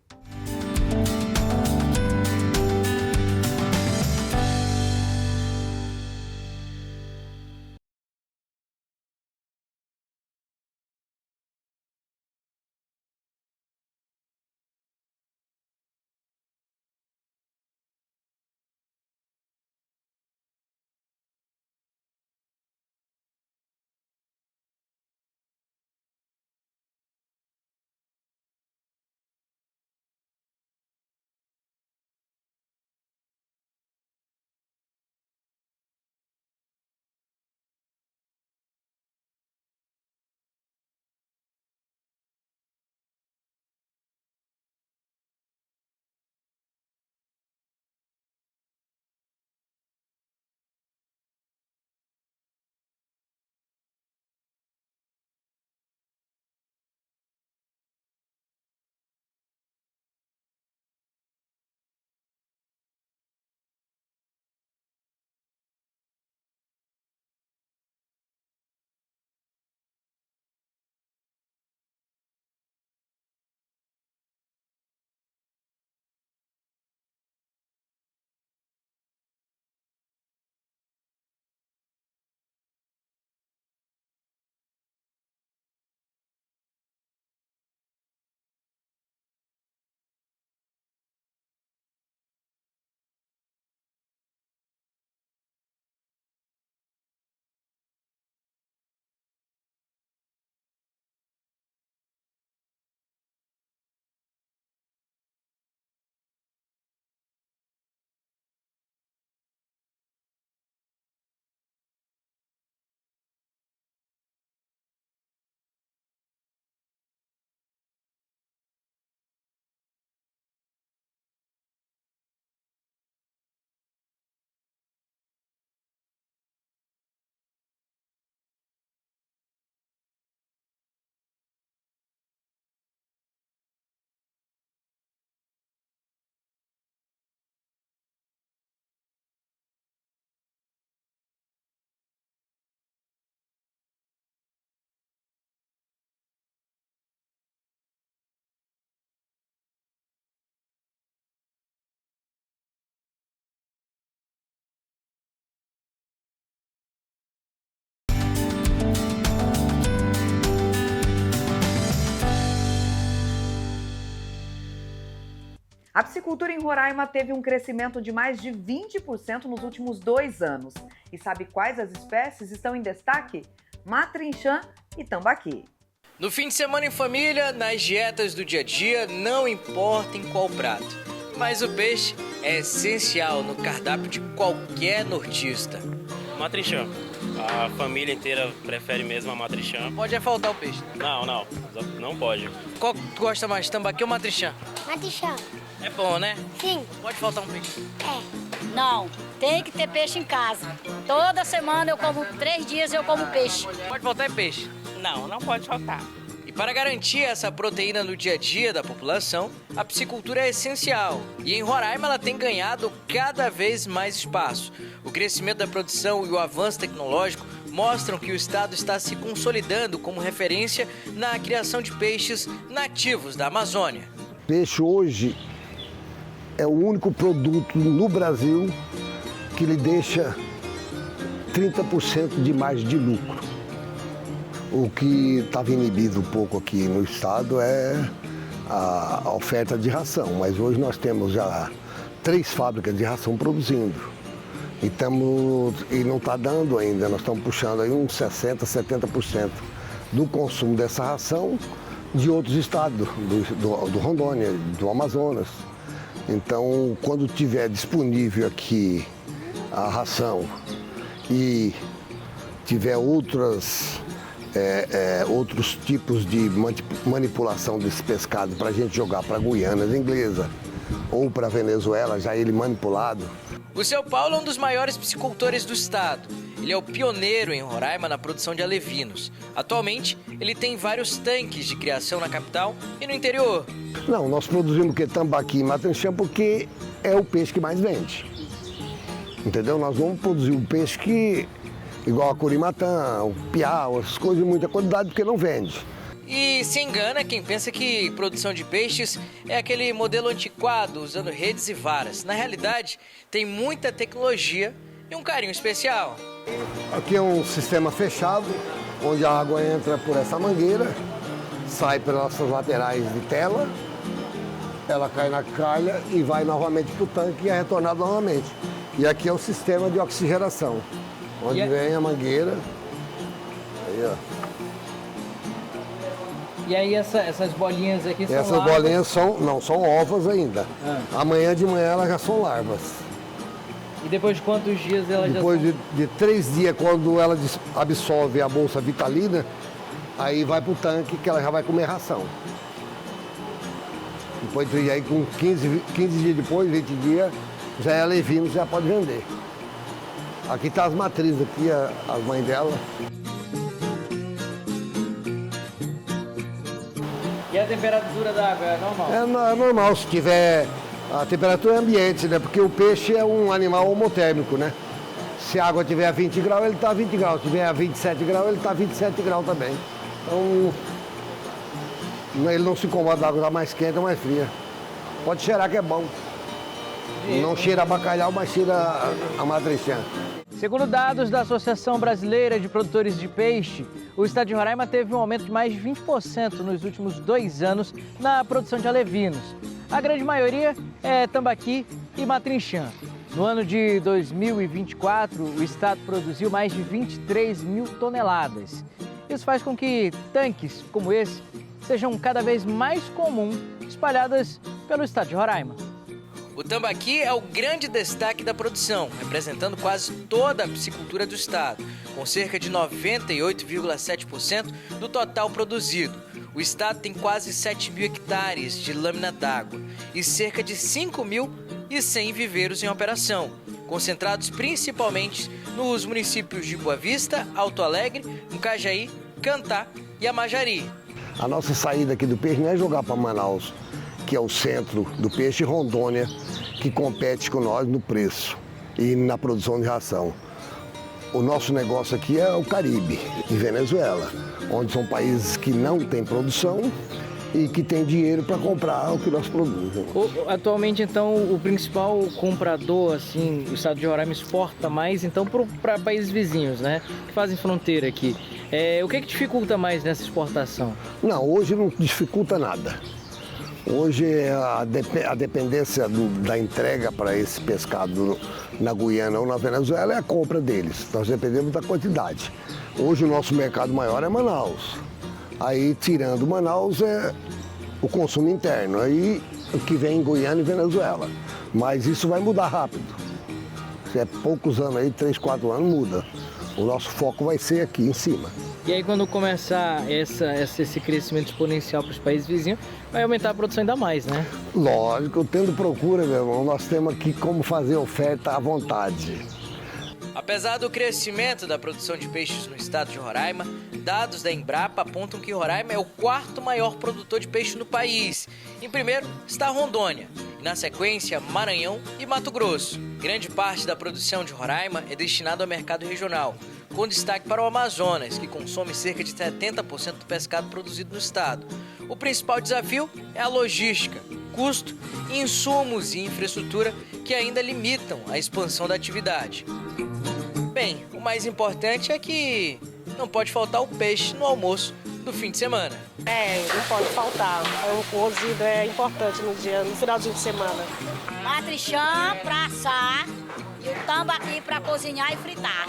A piscicultura em Roraima teve um crescimento de mais de 20% nos últimos 2 anos. E sabe quais as espécies estão em destaque? Matrinchã e tambaqui. No fim de semana em família, nas dietas do dia a dia, não importa em qual prato. Mas o peixe é essencial no cardápio de qualquer nortista. Matrinchã. A família inteira prefere mesmo a matrinchã. Pode faltar o peixe? Não pode. Qual tu gosta mais, tambaqui ou matrinchã? Matrinchã. É bom, né? Sim. Pode faltar um peixe? Não, tem que ter peixe em casa. Toda semana eu como, 3 dias eu como peixe. Pode faltar peixe? Não pode faltar. E para garantir essa proteína no dia a dia da população, a piscicultura é essencial. E em Roraima ela tem ganhado cada vez mais espaço. O crescimento da produção e o avanço tecnológico mostram que o estado está se consolidando como referência na criação de peixes nativos da Amazônia. Peixe hoje é o único produto no Brasil que lhe deixa 30% de mais de lucro. O que estava inibido um pouco aqui no estado é a oferta de ração, mas hoje nós temos já 3 fábricas de ração produzindo. E não está dando ainda, nós estamos puxando aí uns 60%, 70% do consumo dessa ração de outros estados, do Rondônia, do Amazonas. Então, quando tiver disponível aqui a ração e tiver outros tipos de manipulação desse pescado para a gente jogar para Guianas Inglesa ou para Venezuela, já ele manipulado. O seu Paulo é um dos maiores piscicultores do estado. Ele é o pioneiro em Roraima na produção de alevinos. Atualmente, ele tem vários tanques de criação na capital e no interior. Não, nós produzimos tambaqui e matrinchã porque é o peixe que mais vende. Entendeu? Nós vamos produzir um peixe que, igual a curimatã, o piau, essas coisas de muita qualidade, porque não vende. E se engana quem pensa que produção de peixes é aquele modelo antiquado, usando redes e varas. Na realidade, tem muita tecnologia e um carinho especial. Aqui é um sistema fechado, onde a água entra por essa mangueira, sai pelas laterais de tela, ela cai na calha e vai novamente para o tanque e é retornada novamente. E aqui é o sistema de oxigenação, onde vem a mangueira. Aí, ó. E aí essas bolinhas aqui são Essas larvas? bolinhas são ovos ainda. Amanhã de manhã elas já são larvas. E depois de quantos dias elas depois já são? de 3 dias, quando ela absorve a bolsa vitalina, aí vai para o tanque que ela já vai comer ração. Depois de 3 dias, aí com 15 dias depois, 20 dias, já é alevino, já pode vender. Aqui tá as matrizes, aqui as mães dela. E a temperatura da água é normal? É normal, se tiver... A temperatura é ambiente, né? Porque o peixe é um animal homotérmico, né? Se a água tiver a 20 graus, ele está a 20 graus. Se tiver a 27 graus, ele está a 27 graus também. Então, ele não se incomoda da água mais quente ou mais fria. Pode cheirar que é bom. Não cheira a bacalhau, mas cheira a matrinchã. Segundo dados da Associação Brasileira de Produtores de Peixe, o estado de Roraima teve um aumento de mais de 20% nos últimos 2 anos na produção de alevinos. A grande maioria é tambaqui e matrinchã. No ano de 2024, o estado produziu mais de 23 mil toneladas. Isso faz com que tanques como esse sejam cada vez mais comuns, espalhadas pelo estado de Roraima. O tambaqui é o grande destaque da produção, representando quase toda a piscicultura do estado, com cerca de 98,7% do total produzido. O estado tem quase 7 mil hectares de lâmina d'água e cerca de 5.100 viveiros em operação, concentrados principalmente nos municípios de Boa Vista, Alto Alegre, Mucajaí, Cantá e Amajari. A nossa saída aqui do peixe não é jogar para Manaus, que é o centro do peixe, Rondônia, que compete com nós no preço e na produção de ração. O nosso negócio aqui é o Caribe e Venezuela, onde são países que não têm produção e que têm dinheiro para comprar o que nós produzimos. Atualmente, então, o principal comprador, assim, o estado de Roraima exporta mais, então, para países vizinhos, né, que fazem fronteira aqui. O que dificulta mais nessa exportação? Não, hoje não dificulta nada. Hoje a dependência da entrega para esse pescado na Guiana ou na Venezuela é a compra deles. Nós dependemos da quantidade. Hoje o nosso mercado maior é Manaus. Aí, tirando Manaus, é o consumo interno. Aí, o que vem em Guiana e Venezuela. Mas isso vai mudar rápido. Se é poucos anos aí, 3, 4 anos, muda. O nosso foco vai ser aqui em cima. E aí quando começar esse crescimento exponencial para os países vizinhos, vai aumentar a produção ainda mais, né? Lógico, tendo procura, meu irmão, nós temos aqui como fazer oferta à vontade. Apesar do crescimento da produção de peixes no estado de Roraima, dados da Embrapa apontam que Roraima é o 4º maior produtor de peixe no país. Em primeiro está Rondônia, e na sequência Maranhão e Mato Grosso. Grande parte da produção de Roraima é destinada ao mercado regional, com destaque para o Amazonas, que consome cerca de 70% do pescado produzido no estado. O principal desafio é a logística, custo, insumos e infraestrutura que ainda limitam a expansão da atividade. Bem, o mais importante é que não pode faltar o peixe no almoço do fim de semana. Não pode faltar. O cozido é importante no finalzinho de semana. Matrichã para assar e o tambaqui para cozinhar e fritar.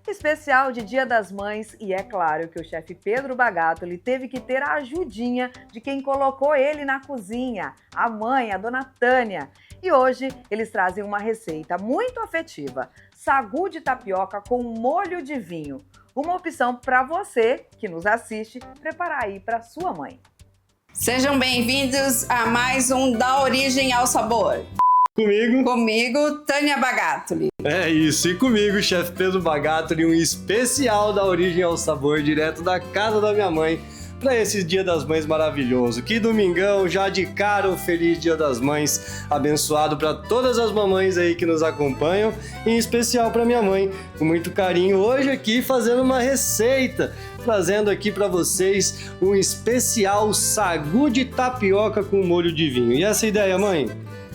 Especial de Dia das Mães, e é claro que o chefe Pedro Bagatoli teve que ter a ajudinha de quem colocou ele na cozinha, a mãe, a dona Tânia. E hoje eles trazem uma receita muito afetiva, sagu de tapioca com molho de vinho. Uma opção para você que nos assiste preparar aí para sua mãe. Sejam bem-vindos a mais um Da Origem ao Sabor. Comigo, Tânia Bagatoli. É isso, e comigo, chefe Pedro Bagatoli, um especial Da Origem ao Sabor, direto da casa da minha mãe, para esse Dia das Mães maravilhoso. Que domingão, já de cara um feliz Dia das Mães, abençoado para todas as mamães aí que nos acompanham, e em especial para minha mãe, com muito carinho, hoje aqui fazendo uma receita, trazendo aqui para vocês um especial sagu de tapioca com molho de vinho. E essa ideia, mãe?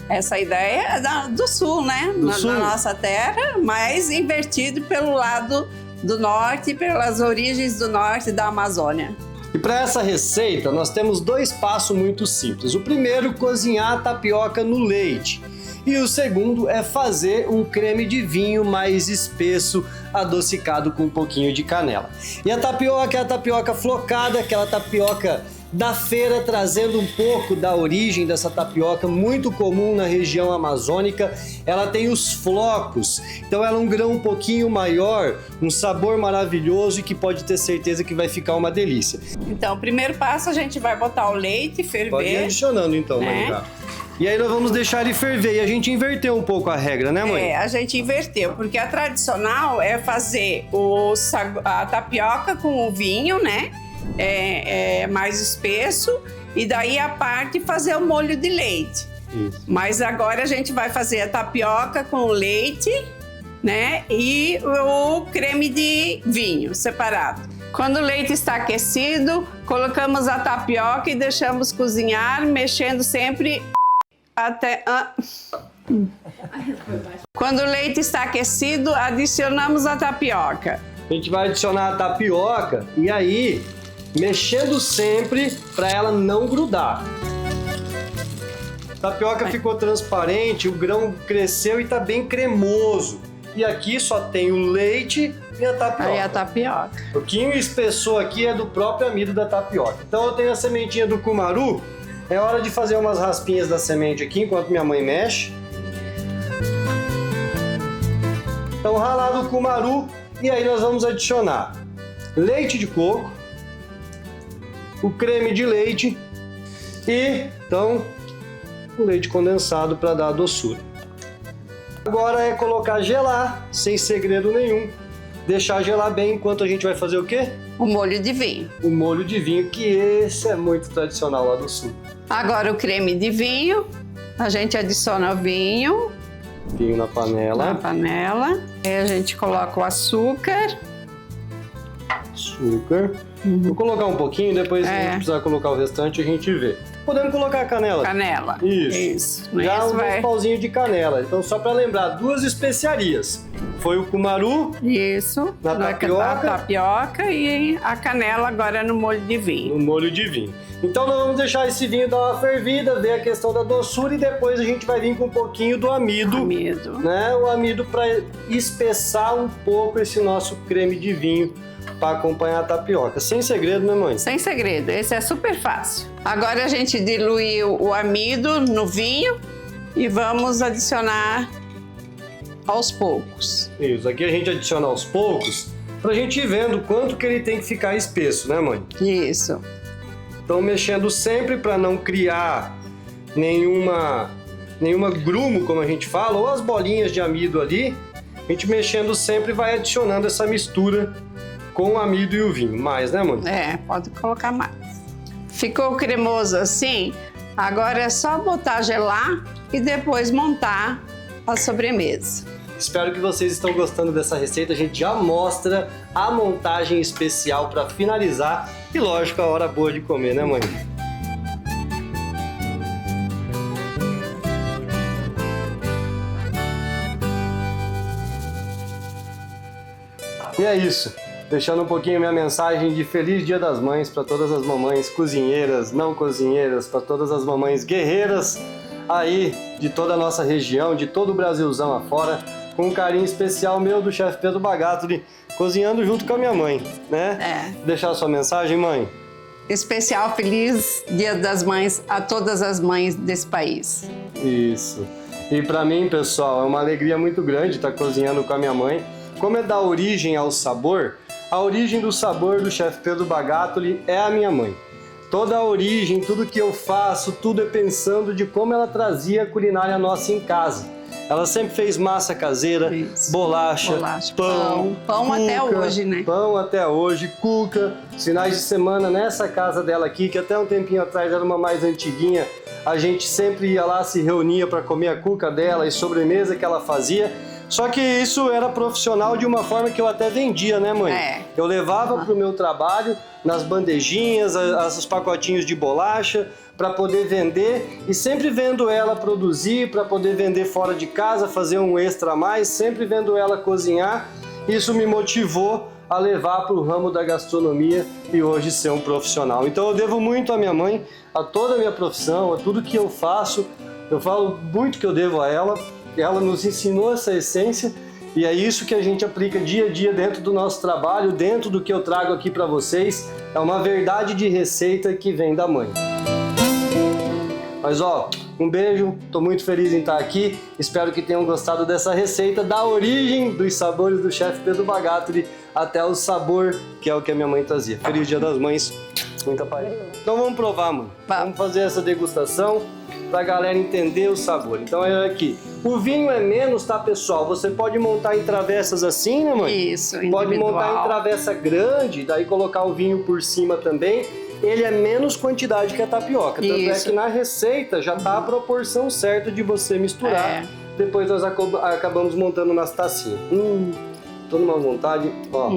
Essa ideia é do sul, né? Na nossa terra, mas invertido pelo lado do norte, pelas origens do norte da Amazônia. E para essa receita, nós temos 2 passos muito simples. O primeiro, cozinhar a tapioca no leite. E o segundo é fazer um creme de vinho mais espesso, adocicado com um pouquinho de canela. E a tapioca é a tapioca flocada, aquela tapioca da feira, trazendo um pouco da origem dessa tapioca, muito comum na região amazônica. Ela tem os flocos, então ela é um grão um pouquinho maior, um sabor maravilhoso e que pode ter certeza que vai ficar uma delícia. Então, o primeiro passo, a gente vai botar o leite, ferver. Pode ir adicionando então, né? Maria. E aí nós vamos deixar ele ferver, e a gente inverteu um pouco a regra, né, mãe? A gente inverteu, porque a tradicional é fazer a tapioca com o vinho, né? Mais espesso, e daí a parte fazer o molho de leite. Isso. Mas agora a gente vai fazer a tapioca com leite, né? E o creme de vinho separado. Quando o leite está aquecido, colocamos a tapioca e deixamos cozinhar, mexendo sempre até... Quando o leite está aquecido, adicionamos a tapioca. A gente vai adicionar a tapioca e aí mexendo sempre para ela não grudar. A tapioca ficou transparente, o grão cresceu e está bem cremoso. E aqui só tem o leite e a tapioca. Aí a tapioca. Um pouquinho espessou aqui é do próprio amido da tapioca. Então eu tenho a sementinha do cumaru. É hora de fazer umas raspinhas da semente aqui enquanto minha mãe mexe. Então ralado o cumaru, e aí nós vamos adicionar leite de coco, o creme de leite e, então, o leite condensado para dar a doçura. Agora é colocar gelar, sem segredo nenhum. Deixar gelar bem enquanto a gente vai fazer o quê? O molho de vinho. O molho de vinho, que esse é muito tradicional lá do sul. Agora o creme de vinho, a gente adiciona o vinho. Vinho na panela. Na panela. Aí a gente coloca o açúcar. Açúcar. Vou colocar um pouquinho, depois se a gente precisar colocar o restante a gente vê. Podemos colocar canela. Canela. Isso. Já um pauzinho de canela. Então só para lembrar, 2 especiarias. foi o cumaru. Isso. Na tapioca. A tapioca e a canela agora no molho de vinho. No molho de vinho. Então nós vamos deixar esse vinho dar uma fervida, ver a questão da doçura e depois a gente vai vir com um pouquinho do amido. Né? O amido para espessar um pouco esse nosso creme de vinho para acompanhar a tapioca. Sem segredo, né, mãe? Sem segredo. Esse é super fácil. Agora a gente diluiu o amido no vinho e vamos adicionar aos poucos. Isso. Aqui a gente adiciona aos poucos pra gente ir vendo quanto que ele tem que ficar espesso, né, mãe? Isso. Então mexendo sempre para não criar nenhuma grumo, como a gente fala, ou as bolinhas de amido ali. A gente mexendo sempre vai adicionando essa mistura com o amido e o vinho. Mais, né, mãe? É, pode colocar mais. Ficou cremoso assim? Agora é só botar gelar e depois montar a sobremesa. Espero que vocês estão gostando dessa receita. A gente já mostra a montagem especial para finalizar e, lógico, a hora boa de comer, né, mãe? E é isso. Deixando um pouquinho minha mensagem de Feliz Dia das Mães para todas as mamães cozinheiras, não cozinheiras, para todas as mamães guerreiras aí de toda a nossa região, de todo o Brasilzão afora, com um carinho especial meu do chefe Pedro Bagatoli, cozinhando junto com a minha mãe, né? Deixar a sua mensagem, mãe? Especial Feliz Dia das Mães a todas as mães desse país. Isso. E para mim, pessoal, é uma alegria muito grande estar cozinhando com a minha mãe. Como é dar origem ao sabor, a origem do sabor do chefe Pedro Bagatoli é a minha mãe. Toda a origem, tudo que eu faço, tudo é pensando de como ela trazia a culinária nossa em casa. Ela sempre fez massa caseira, bolacha, pão cuca, até hoje, né? Pão até hoje, cuca. Finais de semana nessa casa dela aqui, que até um tempinho atrás era uma mais antiguinha, a gente sempre ia lá, se reunia para comer a cuca dela e sobremesa que ela fazia. Só que isso era profissional de uma forma que eu até vendia, né, mãe? Eu levava para o meu trabalho, nas bandejinhas, os pacotinhos de bolacha, para poder vender e sempre vendo ela produzir, para poder vender fora de casa, fazer um extra a mais, sempre vendo ela cozinhar. Isso me motivou a levar para o ramo da gastronomia e hoje ser um profissional. Então eu devo muito à minha mãe, a toda a minha profissão, a tudo que eu faço. Eu falo muito que eu devo a ela. Ela nos ensinou essa essência e é isso que a gente aplica dia a dia dentro do nosso trabalho, dentro do que eu trago aqui para vocês. É uma verdade de receita que vem da mãe. Mas ó, um beijo, tô muito feliz em estar aqui. Espero que tenham gostado dessa receita, da origem dos sabores do chefe Pedro Bagatoli até o sabor que é o que a minha mãe trazia. Feliz Dia das Mães, muita paz. Então vamos provar, mãe. Vamos fazer essa degustação pra galera entender o sabor. Então é aqui. O vinho é menos, tá, pessoal? Você pode montar em travessas assim, né, mãe? Isso, individual. Pode montar em travessa grande, daí colocar o vinho por cima também. Ele é menos quantidade que a tapioca. Tanto é que na receita já tá a proporção certa de você misturar. Depois nós acabamos montando nas tacinhas. Tô numa vontade, ó.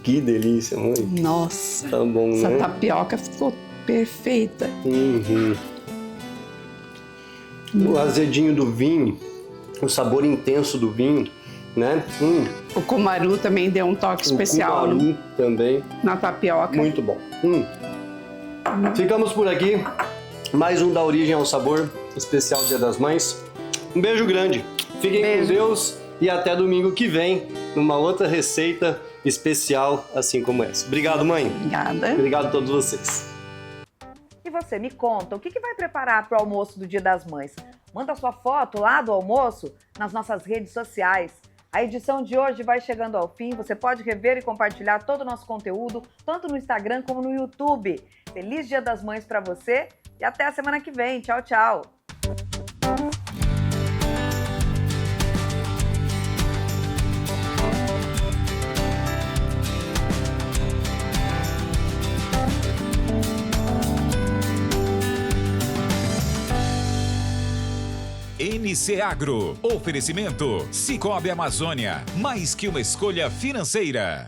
Que delícia, mãe. Nossa. Tá bom, né? Essa tapioca ficou perfeita. O azedinho do vinho, o sabor intenso do vinho, né? O cumaru também deu um toque especial. O cumaru também. Na tapioca. Muito bom. Ficamos por aqui. Mais um da origem ao sabor, especial Dia das Mães. Um beijo grande. Fiquem com Deus e até domingo que vem, numa outra receita especial assim como essa. Obrigado, mãe. Obrigada. Obrigado a todos vocês. E você, me conta, o que vai preparar para o almoço do Dia das Mães? Manda sua foto lá do almoço nas nossas redes sociais. A edição de hoje vai chegando ao fim. Você pode rever e compartilhar todo o nosso conteúdo, tanto no Instagram como no YouTube. Feliz Dia das Mães para você e até a semana que vem. Tchau, tchau. NC Agro. Oferecimento Cicobi Amazônia. Mais que uma escolha financeira.